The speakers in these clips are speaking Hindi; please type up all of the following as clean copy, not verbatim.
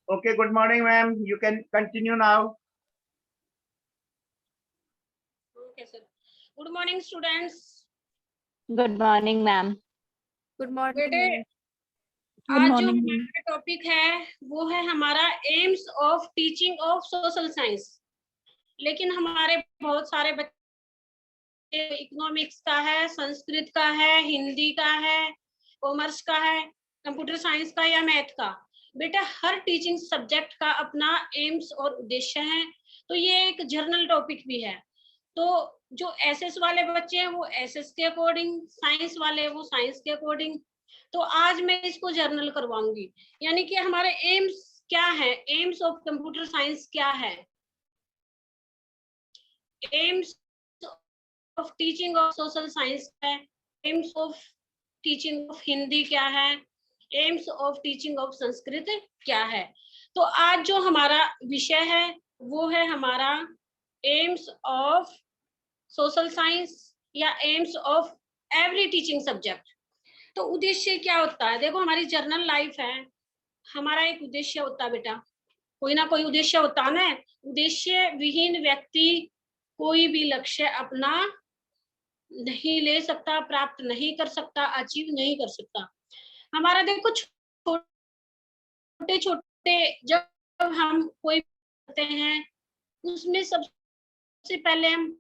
Okay, good morning, ma'am. You can continue now. Okay, sir. Good morning, students. Good morning, ma'am. Good morning बेटे, आज जो हमारा टॉपिक है वो है हमारा AIIMS of teaching of social science. लेकिन हमारे बहुत सारे बच्चे इकोनॉमिक्स का है, संस्कृत का है, हिंदी का है, कॉमर्स का है, कंप्यूटर साइंस का या मैथ का। बेटा, हर टीचिंग सब्जेक्ट का अपना एम्स और उद्देश्य है, तो ये एक जर्नल टॉपिक भी है। तो जो एसएस वाले बच्चे हैं वो एसएस के अकॉर्डिंग, साइंस वाले वो साइंस के अकॉर्डिंग। तो आज मैं इसको जर्नल करवाऊंगी, यानी कि हमारे एम्स क्या है, एम्स ऑफ कंप्यूटर साइंस क्या है, aims of teaching of social science है, aims of teaching of Hindi क्या है, aims of teaching of Sanskrit क्या है। तो आज जो हमारा विषय है वो है हमारा एम्स ऑफ सोशल साइंस या AIIMS of every teaching subject. तो उद्देश्य क्या होता है? देखो, हमारी जर्नल लाइफ है, हमारा एक उद्देश्य होता है बेटा, कोई ना कोई उद्देश्य होता है ना। उद्देश्य विहीन व्यक्ति कोई भी लक्ष्य अपना नहीं ले सकता, प्राप्त नहीं कर सकता, अचीव नहीं कर सकता। हमारा देखो, छोटे छोटे जब हम कोई करते हैं उसमें सबसे पहले हम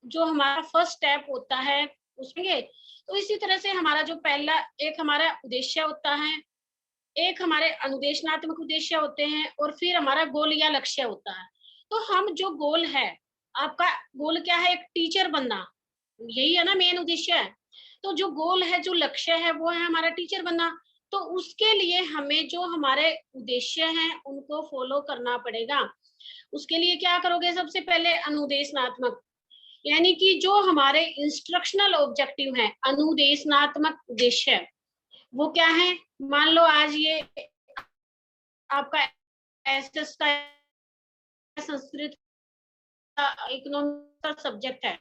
जो हमारा फर्स्ट स्टेप होता है उसमें, तो इसी तरह से हमारा जो पहला एक हमारा उद्देश्य होता है, एक हमारे अनुदेशनात्मक उद्देश्य होते हैं, और फिर हमारा गोल या लक्ष्य होता है। तो हम जो गोल है, आपका गोल क्या है? एक टीचर बनना, यही है ना मेन उद्देश्य है। तो जो गोल है, जो लक्ष्य है, वो है हमारा टीचर बनना। तो उसके लिए हमें जो हमारे उद्देश्य हैं उनको फॉलो करना पड़ेगा। उसके लिए क्या करोगे? सबसे पहले अनुदेशनात्मक, यानी कि जो हमारे इंस्ट्रक्शनल ऑब्जेक्टिव है, अनुदेशनात्मक उद्देश्य, वो क्या है? मान लो आज ये आपका एसएस का संस्कृत का इकोनॉमिक्स का सब्जेक्ट है,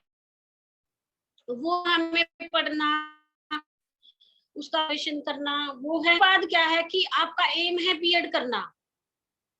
तो वो हमें पढ़ना, उसका क्वेश्चन करना, वो है। बाद क्या है कि आपका एम है बीएड करना,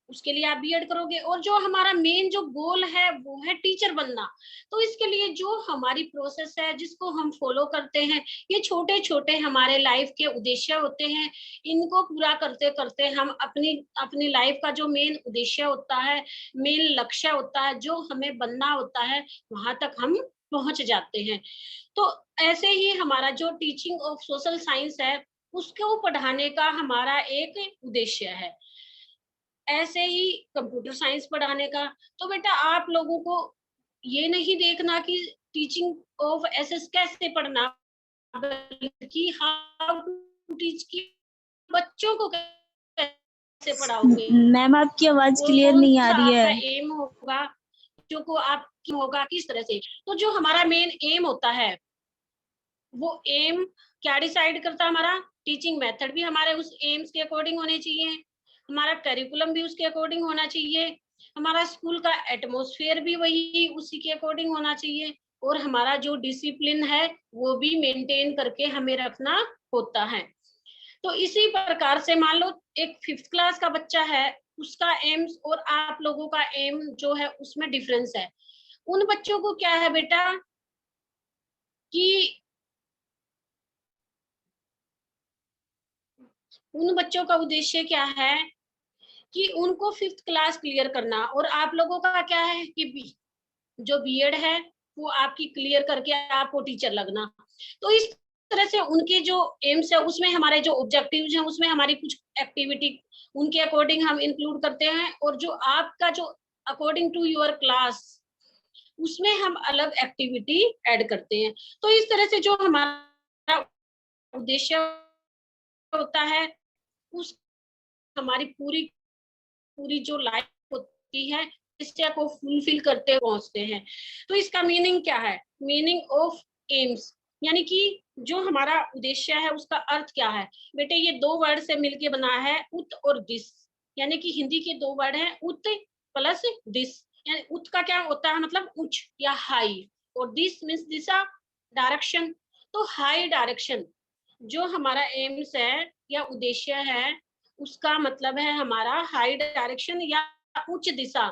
उसके लिए आप बीएड करोगे। और जो हमारा मेन जो गोल है वो है टीचर बनना। तो इसके लिए जो हमारी प्रोसेस है जिसको हम फॉलो करते हैं, ये छोटे छोटे हमारे लाइफ के उद्देश्य होते हैं। इनको पूरा करते करते हम अपनी अपनी लाइफ का जो मेन उद्देश्य होता है, मेन लक्ष्य होता है, जो हमें बनना होता है, वहां तक हम पहुंच जाते हैं। तो ऐसे ही हमारा जो टीचिंग ऑफ सोशल साइंस है उसको पढ़ाने का हमारा एक उद्देश्य है। ऐसे ही कंप्यूटर साइंस पढ़ाने का। तो बेटा, आप लोगों को ये नहीं देखना कि टीचिंग ऑफ एसएस कैसे पढ़ना, बल्कि हाउ टू टीच की बच्चों को कैसे पढ़ाओगे। मैम आपकी आवाज क्लियर नहीं आ रही है। आपका एम होगा, जो को आप होगा किस तरह से। तो जो हमारा मेन एम होता है, वो एम क्या डिसाइड करता है? हमारा टीचिंग मेथड भी हमारे उस एम्स के अकॉर्डिंग होने चाहिए, हमारा करिकुलम भी उसके अकॉर्डिंग होना चाहिए, हमारा स्कूल का एटमॉस्फेयर भी वही उसी के अकॉर्डिंग होना चाहिए, और हमारा जो डिसिप्लिन है वो भी मेंटेन करके हमें रखना होता है। तो इसी प्रकार से मान लो एक 5th क्लास का बच्चा है, उसका एम्स और आप लोगों का एम जो है उसमें डिफरेंस है। उन बच्चों को क्या है बेटा कि उन बच्चों का उद्देश्य क्या है कि उनको 5th क्लास क्लियर करना, और आप लोगों का क्या है कि जो बीएड है वो आपकी क्लियर करके आपको टीचर लगना। तो इस तरह से उनके जो एम्स है उसमें हमारे जो ऑब्जेक्टिव्स हैं उसमें हमारी कुछ एक्टिविटी उनके अकॉर्डिंग हम इंक्लूड करते हैं, और जो आपका जो अकॉर्डिंग टू योर क्लास उसमें हम अलग एक्टिविटी ऐड करते हैं। तो इस तरह से जो हमारा उद्देश्य होता है उस हमारी पूरी पूरी जो लाइफ होती है इच्छा को फुलफिल करते पहुंचते हैं। तो इसका मीनिंग क्या है? मीनिंग ऑफ एम्स, यानी कि जो हमारा उद्देश्य है उसका अर्थ क्या है? बेटे, ये 2 वर्ड से मिलके बना है, उत और दिस, यानी कि हिंदी के 2 वर्ड हैं, उत प्लस दिस। यानी उत का क्या होता है? मतलब उच्च या हाई, और दिस मीन्स दिशा, डायरेक्शन। तो हाई डायरेक्शन जो हमारा एम्स है या उद्देश्य है उसका मतलब है हमारा हाई डायरेक्शन या उच्च दिशा।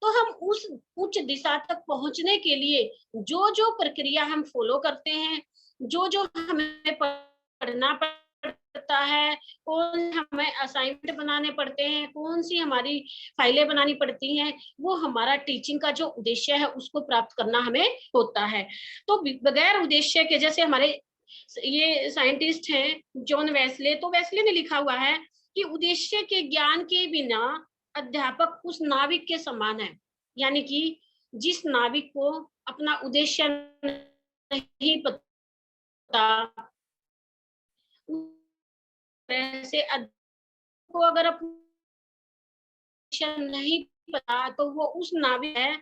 तो हम उस उच्च दिशा तक पहुंचने के लिए जो जो प्रक्रिया हम फॉलो करते हैं, जो जो हमें पढ़ना पड़ता है, कौन हमें असाइनमेंट बनाने पड़ते हैं, कौन सी हमारी फाइलें बनानी पड़ती हैं, वो हमारा टीचिंग का जो उद्देश्य है उसको प्राप्त करना हमें होता है। तो बगैर उद्देश्य के, जैसे हमारे ये साइंटिस्ट हैं जॉन वेस्ले, तो वेस्ले ने लिखा हुआ है कि उद्देश्य के ज्ञान के बिना अध्यापक उस नाविक के समान है। यानी कि जिस नाविक को अपना उद्देश्य नहीं पता, वैसे को अगर नहीं पता तो वो उस नाविक है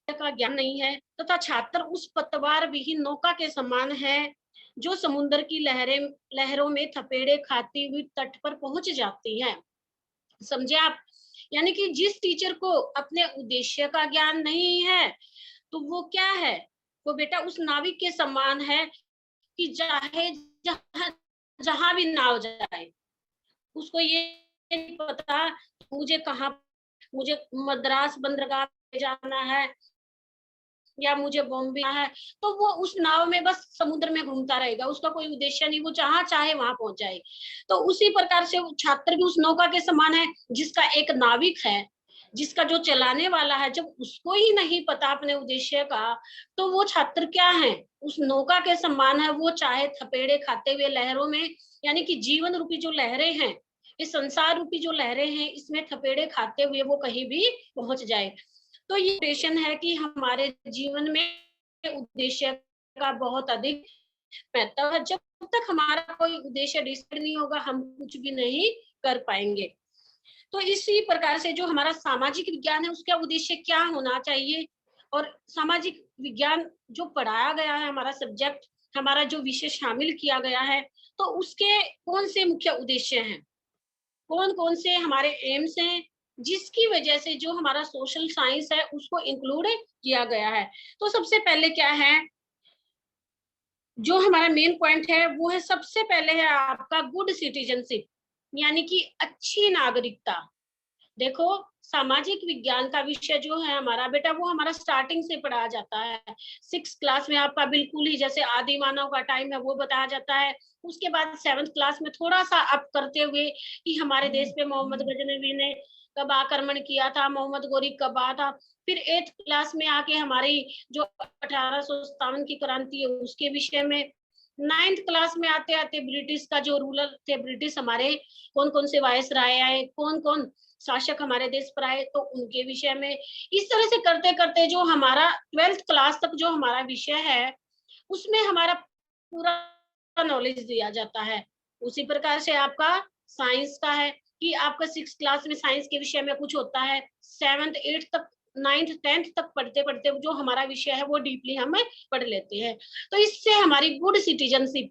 का ज्ञान नहीं है, तथा छात्र उस पतवार विहीन नौका के समान है जो समुद्र की लहरों में थपेड़े खाती हुई तट पर पहुंच जाती है। समझे आप? यानी कि जिस टीचर को अपने उद्देश्य का ज्ञान नहीं है तो वो क्या है, वो बेटा उस नाविक के समान है कि चाहे जहां भी नाव जाए, उसको ये नहीं पता मुझे मद्रास बंदरगाह जाना है या मुझे बॉम्बे है, तो वो उस नाव में बस समुद्र में घूमता रहेगा, उसका कोई उद्देश्य नहीं, वो जहां चाहे वहां पहुंच जाए। तो उसी प्रकार से छात्र भी उस नौका के समान है जिसका एक नाविक है, जिसका जो चलाने वाला है, जब उसको ही नहीं पता अपने उद्देश्य का, तो वो छात्र क्या है, उस नौका के समान है। वो चाहे थपेड़े खाते हुए लहरों में, यानी कि जीवन रूपी जो लहरें हैं, इस संसार रूपी जो लहरें हैं, इसमें थपेड़े खाते हुए वो कहीं भी पहुंच जाए। तो ये उद्देश्य है कि हमारे जीवन में उद्देश्य का बहुत अधिक महत्व है। जब तक हमारा कोई उद्देश्य डिसाइड नहीं होगा, हम कुछ भी नहीं कर पाएंगे। तो इसी प्रकार से जो हमारा सामाजिक विज्ञान है, उसका उद्देश्य क्या होना चाहिए, और सामाजिक विज्ञान जो पढ़ाया गया है, हमारा सब्जेक्ट, हमारा जो विषय शामिल किया गया है, तो उसके कौन से मुख्य उद्देश्य हैं, कौन कौन से हमारे एम्स हैं, जिसकी वजह से जो हमारा सोशल साइंस है उसको इंक्लूड किया गया है। तो सबसे पहले क्या है, जो हमारा मेन पॉइंट है वो है, सबसे पहले है आपका गुड सिटीजनशिप, यानी कि अच्छी नागरिकता। देखो, सामाजिक विज्ञान का विषय जो है हमारा बेटा, वो हमारा स्टार्टिंग से पढ़ाया जाता है। 6th क्लास में आपका बिल्कुल ही जैसे आदि मानव का टाइम है वो बताया जाता है। उसके बाद 7th क्लास में थोड़ा सा अप करते हुए कि हमारे देश पे मोहम्मद गजनवी ने कब आक्रमण किया था, मोहम्मद गोरी कब आया था। फिर 8th क्लास में आके हमारी जो 1857 की क्रांति है उसके विषय में। 9th क्लास में आते आते ब्रिटिश का जो रूलर थे, ब्रिटिश हमारे कौन कौन से वायस राय आए, कौन कौन शासक हमारे देश पर आए, तो उनके विषय में। इस तरह से करते करते जो हमारा 12th क्लास तक जो हमारा विषय है, उसमें हमारा पूरा नॉलेज दिया जाता है। उसी प्रकार से आपका साइंस का है कि आपका 6th क्लास में साइंस के विषय में कुछ होता है, 7th 8th तक 9th 10th तक पढ़ते पढ़ते जो हमारा विषय है वो डीपली हम पढ़ लेते हैं। तो इससे हमारी गुड सिटीजनशिप,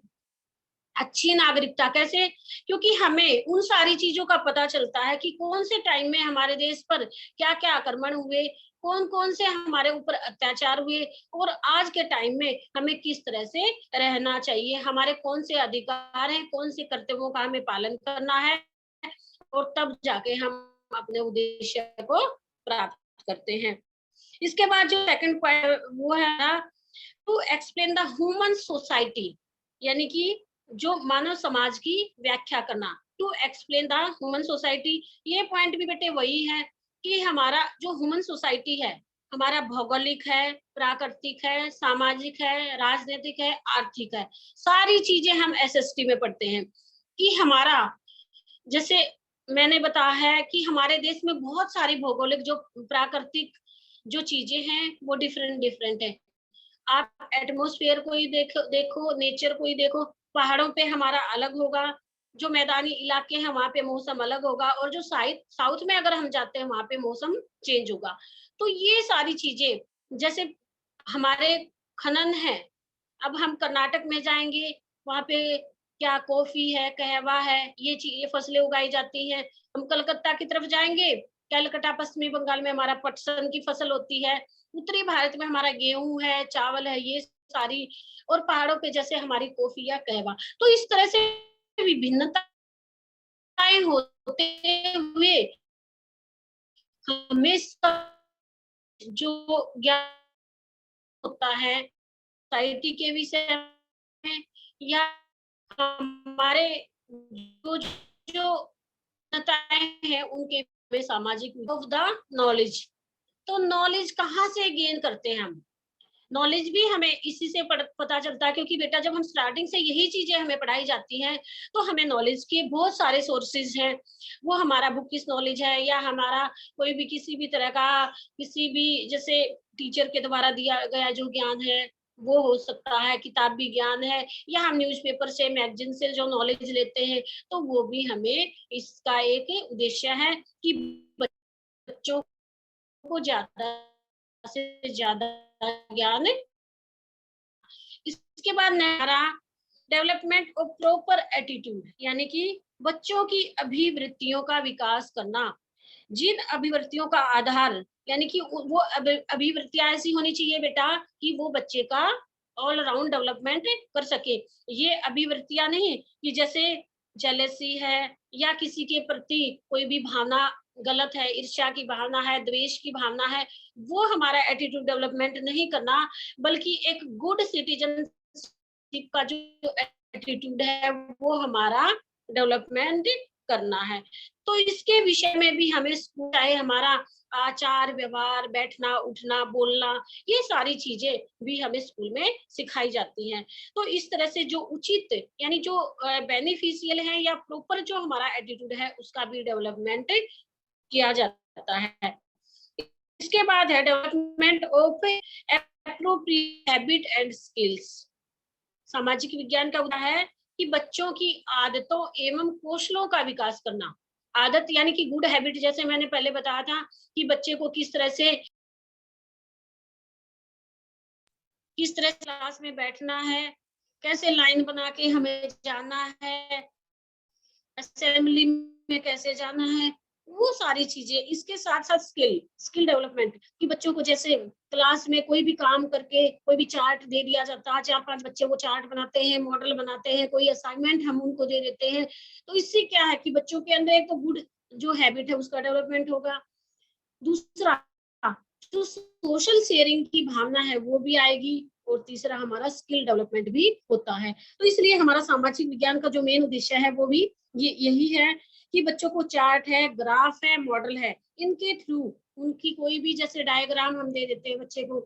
अच्छी नागरिकता कैसे, क्योंकि हमें उन सारी चीजों का पता चलता है कि कौन से टाइम में हमारे देश पर क्या क्या आक्रमण हुए, कौन कौन से हमारे ऊपर अत्याचार हुए, और आज के टाइम में हमें किस तरह से रहना चाहिए, हमारे कौन से अधिकार हैं, कौन से कर्तव्यों का हमें पालन करना है, और तब जाके हम अपने उद्देश्य को प्राप्त करते हैं। इसके बाद जो सेकंड पॉइंट वो है ना, to explain the human society, यानी कि जो मानव समाज की व्याख्या करना। To explain the human society, ये पॉइंट भी बेटे वही है कि हमारा जो ह्यूमन सोसाइटी है, हमारा भौगोलिक है, प्राकृतिक है, सामाजिक है, राजनीतिक है, आर्थिक है, सारी चीजें हम एसएसटी में पढ़ते हैं। कि हमारा, जैसे मैंने बताया है कि हमारे देश में बहुत सारी भौगोलिक जो प्राकृतिक जो चीजें हैं वो डिफरेंट डिफरेंट है। आप एटमॉस्फेयर को ही देखो, नेचर को ही देखो, पहाड़ों पे हमारा अलग होगा, जो मैदानी इलाके हैं वहां पे मौसम अलग होगा, और जो साउथ में अगर हम जाते हैं वहां पे मौसम चेंज होगा। तो ये सारी चीजें, जैसे हमारे खनन है, अब हम कर्नाटक में जाएंगे, वहां पे क्या कॉफी है, कहवा है, ये फसलें उगाई जाती हैं। हम कलकत्ता की तरफ जाएंगे, कलकत्ता पश्चिमी बंगाल में हमारा पटसन की फसल होती है। उत्तरी भारत में हमारा गेहूं है, चावल है, ये सारी, और पहाड़ों पे जैसे हमारी कॉफी या कहवा। तो इस तरह से विभिन्नता होते हुए हमेशा जो ज्ञान होता है सोसाइटी के विषय में या हमारे जो जो हैं उनके में सामाजिक ऑफ द नॉलेज। तो नॉलेज कहाँ से गेन करते हैं हम? नॉलेज भी हमें इसी से पता चलता है, क्योंकि बेटा जब हम स्टार्टिंग से यही चीजें हमें पढ़ाई जाती हैं तो हमें नॉलेज के बहुत सारे सोर्सेज हैं। वो हमारा बुकिश नॉलेज है या हमारा कोई भी किसी भी तरह का किसी भी जैसे टीचर के द्वारा दिया गया जो ज्ञान है वो हो सकता है, किताबी ज्ञान है, या हम न्यूज़पेपर से मैगजीन से जो नॉलेज लेते हैं तो वो भी हमें इसका एक उद्देश्य है कि बच्चों को ज्यादा से ज्यादा ज्ञान। इसके बाद हमारा डेवलपमेंट ऑफ प्रॉपर एटीट्यूड, यानी कि बच्चों की अभिवृत्तियों का विकास करना। जिन अभिवृत्तियों का आधार, यानी कि वो अभिवृत्तियां ऐसी होनी चाहिए बेटा कि वो बच्चे का ऑल राउंड डेवलपमेंट कर सके। ये अभिवृत्तियां नहीं कि जैसे जेलेसी है या किसी के प्रति कोई भी भावना गलत है, ईर्ष्या की भावना है, द्वेष की भावना है, वो हमारा एटीट्यूड डेवलपमेंट नहीं करना, बल्कि एक गुड सिटीजनशिप का जो एटीट्यूड है वो हमारा डेवलपमेंट करना है। तो इसके विषय में भी हमें चाहे हमारा आचार व्यवहार, बैठना उठना बोलना, ये सारी चीजें भी हमें स्कूल में सिखाई जाती हैं। तो इस तरह से जो उचित यानी जो बेनिफिशियल है या प्रॉपर जो हमारा एटीट्यूड है उसका भी डेवलपमेंट किया जाता है। इसके बाद है development of appropriate habit and skills. सामाजिक विज्ञान का उदाहरण है कि बच्चों की आदतों एवं कौशलों का विकास करना। आदत यानी कि गुड हैबिट, जैसे मैंने पहले बताया था कि बच्चे को किस तरह से क्लास में बैठना है, कैसे लाइन बना के हमें जाना है, असेंबली में कैसे जाना है, वो सारी चीजें। इसके साथ साथ स्किल डेवलपमेंट कि बच्चों को जैसे क्लास में कोई भी काम करके कोई भी चार्ट दे दिया जाता है, 4-5 बच्चे वो चार्ट बनाते हैं, मॉडल बनाते हैं, कोई असाइनमेंट हम उनको दे देते हैं, तो इससे क्या है कि बच्चों के अंदर एक तो गुड जो हैबिट है उसका डेवलपमेंट होगा। दूसरा जो सोशल शेयरिंग की भावना है वो भी आएगी, और तीसरा हमारा स्किल डेवलपमेंट भी होता है। तो इसलिए हमारा सामाजिक विज्ञान का जो मेन उद्देश्य है वो भी यही है कि बच्चों को चार्ट है, ग्राफ है, मॉडल है, इनके थ्रू उनकी कोई भी जैसे डायग्राम हम दे देते हैं बच्चे को,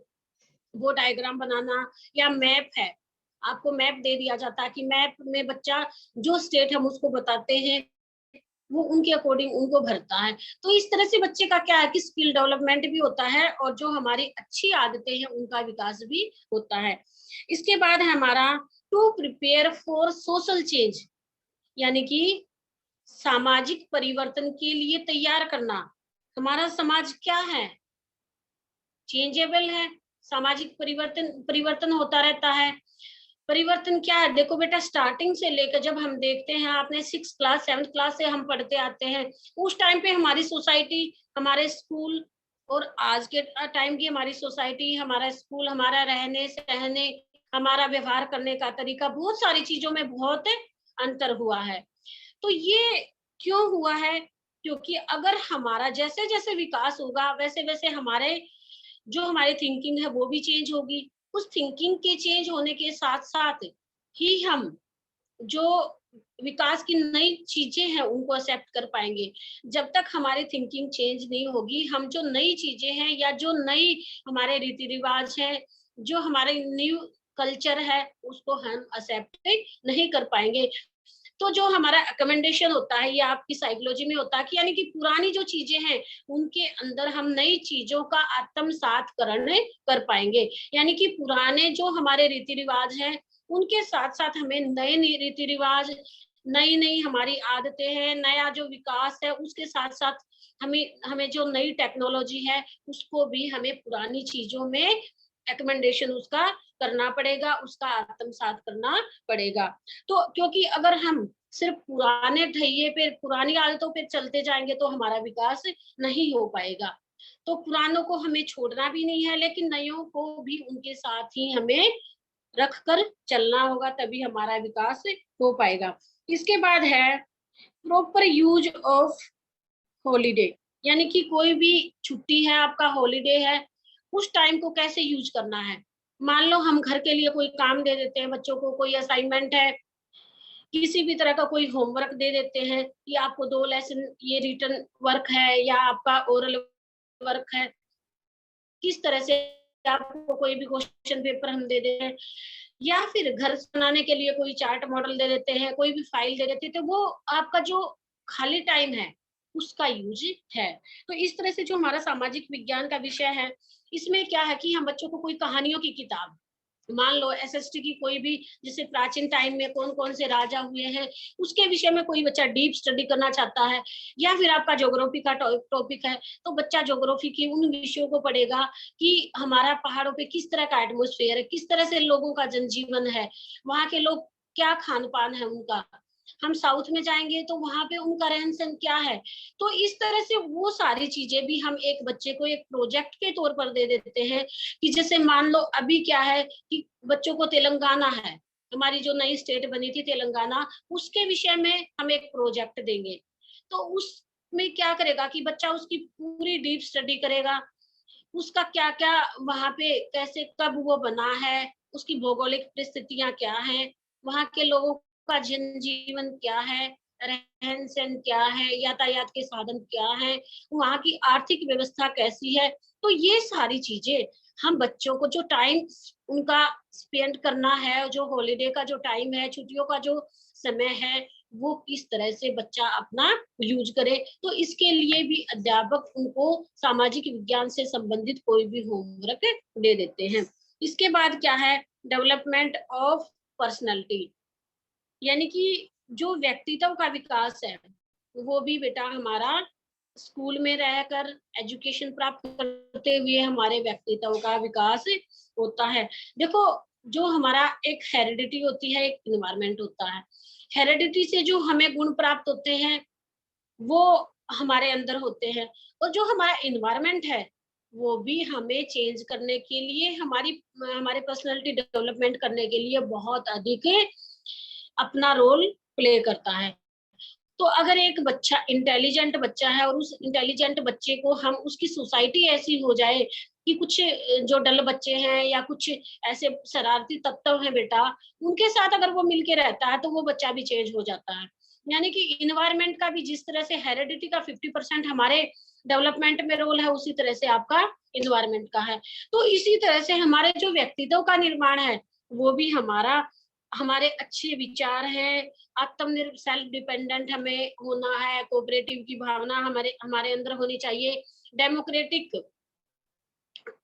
वो डायग्राम बनाना, या मैप है, आपको मैप दे दिया जाता है कि मैप में बच्चा जो स्टेट हम उसको बताते हैं वो उनके अकॉर्डिंग उनको भरता है। तो इस तरह से बच्चे का क्या है कि स्किल डेवलपमेंट भी होता है और जो हमारी अच्छी आदतें हैं उनका विकास भी होता है। इसके बाद है हमारा to prepare for social change, यानी कि सामाजिक परिवर्तन के लिए तैयार करना। हमारा समाज क्या है, चेंजेबल है, सामाजिक परिवर्तन होता रहता है। परिवर्तन क्या है, देखो बेटा स्टार्टिंग से लेकर जब हम देखते हैं, आपने 6th क्लास 7th क्लास से हम पढ़ते आते हैं, उस टाइम पे हमारी सोसाइटी, हमारे स्कूल और आज के टाइम की हमारी सोसाइटी, हमारा स्कूल, हमारा रहने सहने, हमारा व्यवहार करने का तरीका, बहुत सारी चीजों में बहुत अंतर हुआ है। तो ये क्यों हुआ है? क्योंकि अगर हमारा जैसे जैसे विकास होगा वैसे वैसे हमारे जो हमारी थिंकिंग है वो भी चेंज होगी। उस थिंकिंग के चेंज होने के साथ साथ ही हम जो विकास की नई चीजें हैं उनको एक्सेप्ट कर पाएंगे। जब तक हमारी थिंकिंग चेंज नहीं होगी, हम जो नई चीजें हैं या जो नई हमारे रीति रिवाज है, जो हमारे न्यू कल्चर है, उसको हम एक्सेप्ट नहीं कर पाएंगे। तो जो हमारा अकोमोडेशन होता है, ये आपकी साइकोलॉजी में होता है कि यानी कि पुरानी जो चीजें हैं उनके अंदर हम नई चीजों का आत्मसातकरण कर पाएंगे। यानी कि पुराने जो हमारे रीति रिवाज हैं उनके साथ साथ हमें नए रीति रिवाज, नई नई हमारी आदतें हैं, नया जो विकास है उसके साथ साथ हमें जो नई टेक्नोलॉजी है उसको भी हमें पुरानी चीजों में अकोमोडेशन उसका करना पड़ेगा, उसका आत्मसात करना पड़ेगा। तो क्योंकि अगर हम सिर्फ पुराने ढैये पे, पुरानी आदतों पे चलते जाएंगे तो हमारा विकास नहीं हो पाएगा। तो पुरानों को हमें छोड़ना भी नहीं है, लेकिन नयों को भी उनके साथ ही हमें रख कर चलना होगा, तभी हमारा विकास हो पाएगा। इसके बाद है प्रॉपर यूज ऑफ हॉलीडे, यानी कि कोई भी छुट्टी है, आपका हॉलीडे है, उस टाइम को कैसे यूज करना है। मान लो हम घर के लिए कोई काम दे देते हैं बच्चों को, कोई असाइनमेंट है, किसी भी तरह का कोई होमवर्क दे देते हैं कि आपको 2 लेसन ये रिटन वर्क है या आपका ओरल वर्क है, किस तरह से आपको कोई भी क्वेश्चन पेपर हम दे देते हैं, या फिर घर बनाने के लिए कोई चार्ट मॉडल दे देते हैं, कोई भी फाइल दे देते हैं, तो वो आपका जो खाली टाइम है उसका यूज है। तो इस तरह से जो हमारा सामाजिक विज्ञान का विषय है, इसमें क्या है कि हम बच्चों को कोई कहानियों की किताब, मान लो एसएसटी की कोई भी, जैसे प्राचीन टाइम में कौन कौन से राजा हुए हैं, उसके विषय में कोई बच्चा डीप स्टडी करना चाहता है, या फिर आपका ज्योग्राफी का टॉपिक है, तो बच्चा ज्योग्राफी की उन विषयों को पढ़ेगा कि हमारा पहाड़ों पे किस तरह का एटमोस्फेयर है, किस तरह से लोगों का जनजीवन है, वहाँ के लोग क्या खान पान है उनका, हम साउथ में जाएंगे तो वहां पे उनका रहन सहन क्या है। तो इस तरह से वो सारी चीजें भी हम एक बच्चे को एक प्रोजेक्ट के तौर पर दे देते हैं कि जैसे मान लो अभी क्या है कि बच्चों को तेलंगाना है, हमारी जो नई स्टेट बनी थी तेलंगाना, उसके विषय में हम एक प्रोजेक्ट देंगे। तो उसमें क्या करेगा कि बच्चा उसकी पूरी डीप स्टडी करेगा, उसका क्या क्या वहां पे कैसे कब वो बना है, उसकी भौगोलिक परिस्थितियां क्या है, वहां के लोगों का जनजीवन क्या है, रहन सहन क्या है, यातायात के साधन क्या है, वहाँ की आर्थिक व्यवस्था कैसी है। तो ये सारी चीजें हम बच्चों को जो टाइम उनका स्पेंड करना है, जो हॉलीडे का जो टाइम है, छुट्टियों का जो समय है, वो किस तरह से बच्चा अपना यूज करे। तो इसके लिए भी अध्यापक उनको सामाजिक विज्ञान से संबंधित कोई भी होमवर्क दे देते हैं। इसके बाद क्या है, डेवलपमेंट ऑफ पर्सनैलिटी, यानी कि जो व्यक्तित्व का विकास है, वो भी बेटा हमारा स्कूल में रहकर एजुकेशन प्राप्त करते हुए हमारे व्यक्तित्व का विकास होता है। देखो, जो हमारा एक हेरिडिटी होती है, एक इन्वायरमेंट होता है, हेरिडिटी से जो हमें गुण प्राप्त होते हैं वो हमारे अंदर होते हैं, और जो हमारा इन्वायरमेंट है वो भी हमें चेंज करने के लिए, हमारे पर्सनालिटी डेवलपमेंट करने के लिए बहुत अधिक अपना रोल प्ले करता है। तो अगर एक बच्चा इंटेलिजेंट बच्चा है और उस इंटेलिजेंट बच्चे को हम, उसकी सोसाइटी ऐसी हो जाए कि कुछ जो डल बच्चे हैं या कुछ ऐसे शरारती तत्व हैं बेटा, उनके साथ अगर वो मिलके रहता है तो वो बच्चा भी चेंज हो जाता है। यानी कि इन्वायरमेंट का भी जिस तरह से हेरिडिटी का 50% हमारे डेवलपमेंट में रोल है, उसी तरह से आपका इन्वायरमेंट का है। तो इसी तरह से हमारे जो व्यक्तित्व का निर्माण है वो भी हमारे अच्छे विचार हैं, आत्मनिर्भर सेल्फ डिपेंडेंट हमें होना है, कोऑपरेटिव की भावना हमारे हमारे अंदर होनी चाहिए, डेमोक्रेटिक,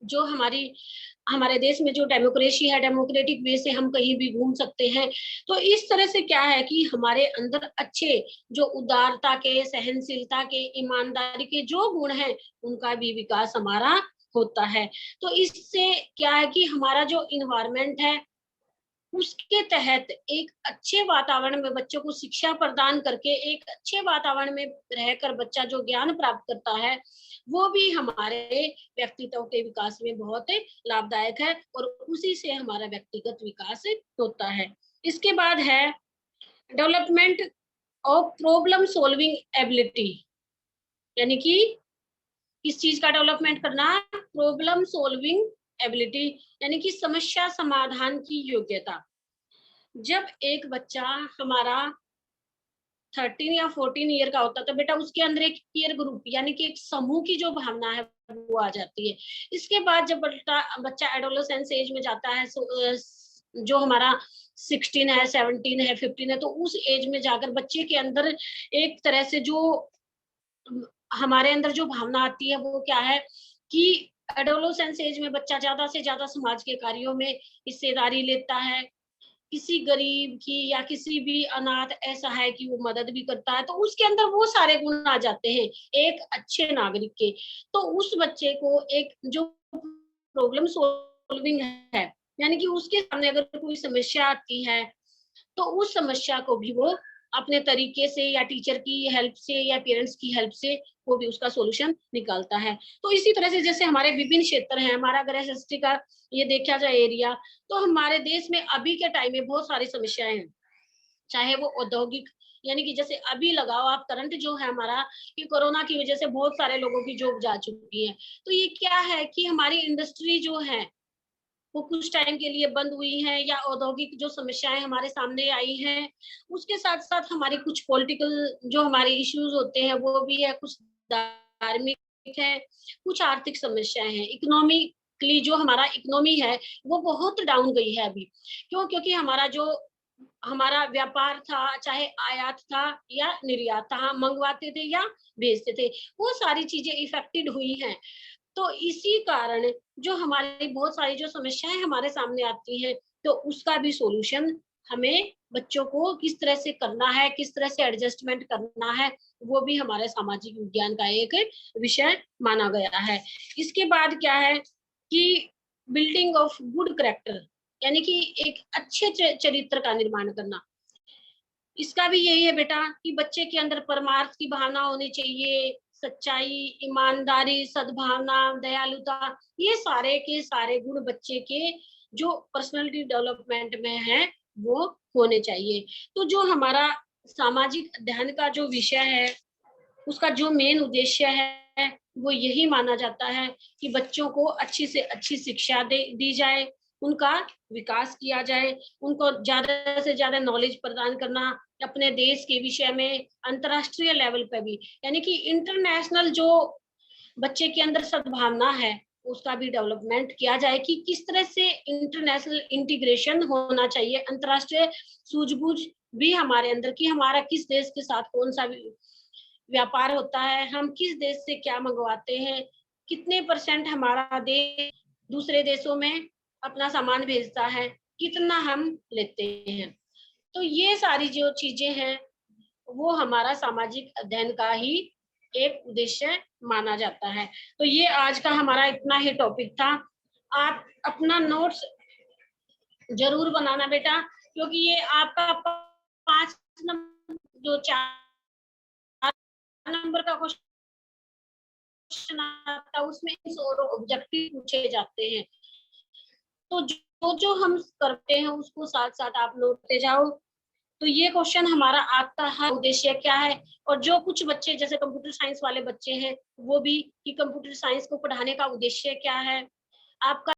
जो हमारे देश में जो डेमोक्रेसी है, डेमोक्रेटिक वे से हम कहीं भी घूम सकते हैं। तो इस तरह से क्या है कि हमारे अंदर अच्छे जो उदारता के, सहनशीलता के, ईमानदारी के जो गुण हैं, उनका भी विकास हमारा होता है। तो इससे क्या है कि हमारा जो इन्वायरमेंट है उसके तहत एक अच्छे वातावरण में बच्चों को शिक्षा प्रदान करके एक अच्छे वातावरण में रहकर बच्चा जो ज्ञान प्राप्त करता है वो भी हमारे व्यक्तित्व के विकास में बहुत लाभदायक है, और उसी से हमारा व्यक्तिगत विकास होता है। इसके बाद है development of problem solving ability, यानी कि किस चीज का डेवलपमेंट करना, प्रॉब्लम सॉल्विंग एबिलिटी, यानी कि समस्या समाधान की योग्यता। जब एक बच्चा हमारा 13 या 14 ईयर का होता है तो बेटा उसके अंदर एक पीयर ग्रुप यानी कि एक समूह की जो भावना है वो आ जाती है। इसके बाद जब बच्चा एडोलेसेंस एज में जाता है, जो हमारा 16 है, 17 है, 15 है, तो उस एज में जाकर बच्चे के अंदर एक तरह से जो हमारे अंदर जो भावना आती है वो क्या है कि एडोलेसेंस एज में बच्चा ज्यादा से ज्यादा समाज के कार्यों में हिस्सेदारी लेता है, किसी गरीब की या किसी भी अनाथ ऐसा है कि वो मदद भी करता है, तो उसके अंदर वो सारे गुण आ जाते हैं एक अच्छे नागरिक के। तो उस बच्चे को एक जो प्रॉब्लम सॉल्विंग है, यानी कि उसके सामने अगर कोई समस्या आती है तो उस समस्या को भी वो अपने तरीके से या टीचर की हेल्प से या पेरेंट्स की हेल्प से वो भी उसका सॉल्यूशन निकालता है। तो इसी तरह से जैसे हमारे विभिन्न क्षेत्र हैं, हमारा अगर एसएसटी का ये देखा जाए एरिया, तो हमारे देश में अभी के टाइम में बहुत सारी समस्याएं हैं, चाहे वो औद्योगिक यानी कि जैसे अभी लगाओ आप करंट जो है हमारा, कि कोरोना की वजह से बहुत सारे लोगों की जॉब जा चुकी है। तो ये क्या है कि हमारी इंडस्ट्री जो है वो कुछ टाइम के लिए बंद हुई है, या औद्योगिक जो समस्याएं हमारे सामने आई हैं, उसके साथ साथ हमारी कुछ पॉलिटिकल जो हमारे इश्यूज होते हैं वो भी है, कुछ धार्मिक है, कुछ आर्थिक समस्याएं हैं, इकोनॉमिकली जो हमारा इकोनॉमी है वो बहुत डाउन गई है अभी। क्यों? क्योंकि हमारा व्यापार था, चाहे आयात था या निर्यात था, हम मंगवाते थे या भेजते थे, वो सारी चीजें इफेक्टेड हुई हैं। तो इसी कारण जो हमारी बहुत सारी जो समस्याएं हमारे सामने आती हैं, तो उसका भी सॉल्यूशन हमें बच्चों को किस तरह से करना है, किस तरह से एडजस्टमेंट करना है, वो भी हमारे सामाजिक विज्ञान का एक विषय माना गया है। इसके बाद क्या है कि बिल्डिंग ऑफ गुड कैरेक्टर, यानी कि एक अच्छे चरित्र का निर्माण करना। इसका भी यही है बेटा कि बच्चे के अंदर परमार्थ की भावना होनी चाहिए, सच्चाई, ईमानदारी, सद्भावना, दयालुता, ये सारे के सारे गुण बच्चे के जो पर्सनालिटी डेवलपमेंट में है वो होने चाहिए। तो जो हमारा सामाजिक अध्ययन का जो विषय है, उसका जो मेन उद्देश्य है वो यही माना जाता है कि बच्चों को अच्छी से अच्छी शिक्षा दी जाए, उनका विकास किया जाए, उनको ज्यादा से ज्यादा नॉलेज प्रदान करना अपने देश के विषय में, अंतर्राष्ट्रीय लेवल पे भी, यानी कि इंटरनेशनल जो बच्चे के अंदर सद्भावना है उसका भी डेवलपमेंट किया जाए कि किस तरह से इंटरनेशनल इंटीग्रेशन होना चाहिए, अंतर्राष्ट्रीय सूझबूझ भी हमारे अंदर की, हमारा किस देश के साथ कौन सा व्यापार होता है, हम किस देश से क्या मंगवाते हैं, कितने % हमारा देश दूसरे देशों में अपना सामान भेजता है, कितना हम लेते हैं। तो ये सारी जो चीजें हैं वो हमारा सामाजिक अध्ययन का ही एक उद्देश्य माना जाता है। तो ये आज का हमारा इतना ही टॉपिक था। आप अपना नोट्स जरूर बनाना बेटा, क्योंकि ये आपका 5 नंबर जो 4 नंबर का क्वेश्चन आता है उसमें ऑब्जेक्टिव पूछे जाते हैं। तो जो हम करते हैं उसको साथ साथ आप नोटते जाओ। तो ये क्वेश्चन हमारा आता है उद्देश्य क्या है, और जो कुछ बच्चे जैसे कंप्यूटर साइंस वाले बच्चे हैं वो भी कि कंप्यूटर साइंस को पढ़ाने का उद्देश्य क्या है, आपका